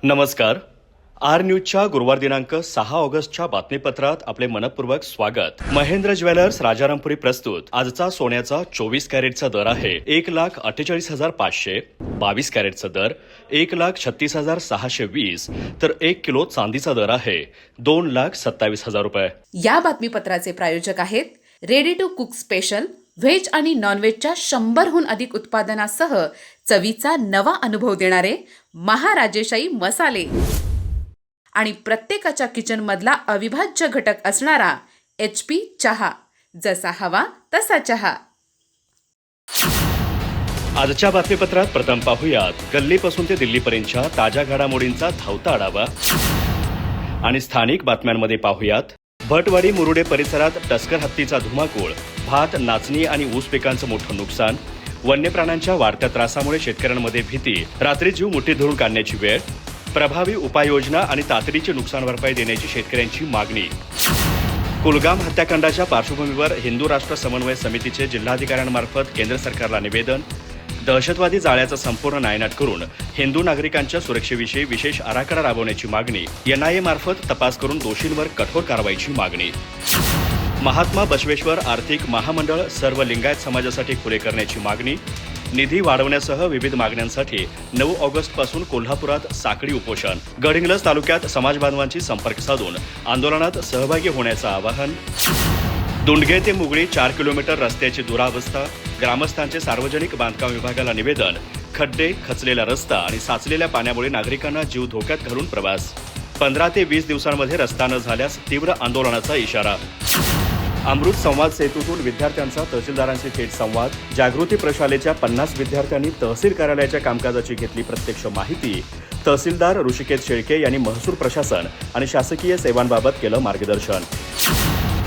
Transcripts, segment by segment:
नमस्कार. आर न्यूजच्या गुरुवार दिनांक 6 ऑगस्टच्या बातमीपत्रात आपले मनपूर्वक स्वागत. महेंद्र ज्वेलर्स राजारामपुरी प्रस्तुत. आजचा सोन्याचा 24 कॅरेटचा दर आहे 1,48,500, 22 कॅरेटचा दर 1,36,620, तर 1 किलो चांदीचा दर आहे 2,27,000 रुपये. या बातमीपत्राचे प्रायोजक आहेत ready to cook special. Veg आणि नॉनव्हेजच्या 100हून अधिक उत्पादनासह चवीचा नवा अनुभव देणारे महाराजेशाही मसाले आणि प्रत्येकाच्या किचनमधला अविभाज्य घटक असणारा HP चहा. जसा हवा तसा चहा. आजच्या बातमीपत्रात प्रथम पाहूयात गल्लीपासून ते दिल्लीपर्यंतच्या ताज्या घडामोडींचा धावता आढावा आणि स्थानिक बातम्यांमध्ये पाहूयात भटवाडी मुरुडे परिसरात टस्कर हत्तीचा धुमाकूळ, भात, नाचणी आणि ऊस पिकांचं मोठं नुकसान, वन्य प्राण्यांच्या वाढत्या त्रासामुळे शेतकऱ्यांमध्ये भीती, रात्री जीव मुठीत धरून काढण्याची वेळ, प्रभावी उपाययोजना आणि तातडीची नुकसान भरपाई देण्याची शेतकऱ्यांची मागणी. कुलगाम हत्याकांडाच्या पार्श्वभूमीवर हिंदू राष्ट्र समन्वय समितीचे जिल्हाधिकाऱ्यांमार्फत केंद्र सरकारला निवेदन. दहशतवादी जाळ्याचा संपूर्ण नायनाट करून हिंदू नागरिकांच्या सुरक्षेविषयी विशेष आराखडा राबवण्याची मागणी. NIA मार्फत तपास करून दोषींवर कठोर कारवाईची मागणी. महात्मा बसवेश्वर आर्थिक महामंडळ सर्व लिंगायत समाजासाठी खुले करण्याची मागणी. निधी वाढवण्यासह विविध मागण्यांसाठी 9 ऑगस्टपासून कोल्हापुरात साखळी उपोषण. गडहिंग्लज तालुक्यात समाज बांधवांशी संपर्क साधून आंदोलनात सहभागी होण्याचं आवाहन. दुंडगे ते मुगळी 4 किलोमीटर रस्त्याची दुरावस्था. ग्रामस्थांचे सार्वजनिक बांधकाम विभागाला निवेदन. खड्डे, खचलेला रस्ता आणि साचलेल्या पाण्यामुळे नागरिकांना जीव धोक्यात घालून प्रवास. 15 ते 20 दिवसांमध्ये रस्ता न झाल्यास तीव्र आंदोलनाचा इशारा. अमृत संवाद सेतूतून विद्यार्थ्यांचा तहसीलदारांशी थेट संवाद. जागृती प्रशालेच्या 50 विद्यार्थ्यांनी तहसील कार्यालयाच्या कामकाजाची घेतली प्रत्यक्ष माहिती. तहसीलदार ऋषिकेश शेळके यांनी महसूल प्रशासन आणि शासकीय सेवांबाबत केलं मार्गदर्शन.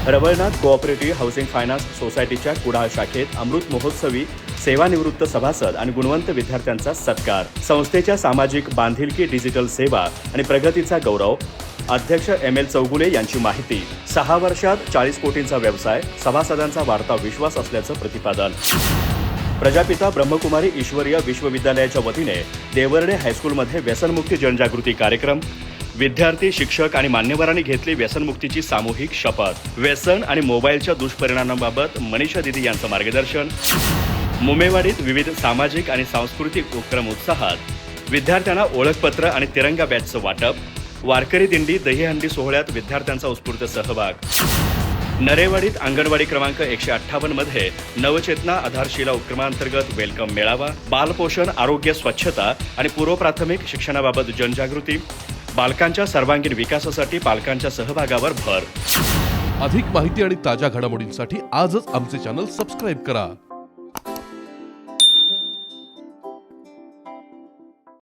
रवळनाथ कोऑपरेटिव्ह हाऊसिंग फायनान्स सोसायटीच्या कुडाळ शाखेत अमृत महोत्सवी सेवानिवृत्त सभासद आणि गुणवंत विद्यार्थ्यांचा सत्कार. संस्थेच्या सामाजिक बांधिलकी, डिजिटल सेवा आणि प्रगतीचा गौरव. अध्यक्ष ML चौगुले यांची माहिती. 6 वर्षात 40 कोटींचा व्यवसाय, सभासदांचा वाढता विश्वास असल्याचं प्रतिपादन. प्रजापिता ब्रह्मकुमारी ईश्वरीय विश्वविद्यालयाच्या वतीने देवर्डे हायस्कूलमध्ये व्यसनमुक्ती जनजागृती कार्यक्रम. विद्यार्थी, शिक्षक आणि मान्यवरांनी घेतली व्यसनमुक्तीची सामूहिक शपथ. व्यसन आणि मोबाईलच्या दुष्परिणामांबाबत मनीषा दिदी यांचं मार्गदर्शन. मुंबईवाडीत विविध सामाजिक आणि सांस्कृतिक उपक्रम उत्साहात. विद्यार्थ्यांना ओळखपत्र आणि तिरंगा बॅचचं वाटप. वारकरी दिंडी, दहीहंडी सोहळ्यात विद्यार्थ्यांचा उत्स्फूर्त सहभाग. नरेवाडीत अंगणवाडी क्रमांक 158 मध्ये नवचेतना आधारशिला उपक्रमांतर्गत वेलकम मेळावा. बालपोषण, आरोग्य, स्वच्छता आणि पूर्व प्राथमिक शिक्षणाबाबत जनजागृती. बालकांच्या सर्वांगीण विकासासाठी पालकांच्या सहभागावर भर. अधिक माहिती आणि ताज्या घडामोडींसाठी आजच आमचे चॅनल सबस्क्राईब करा.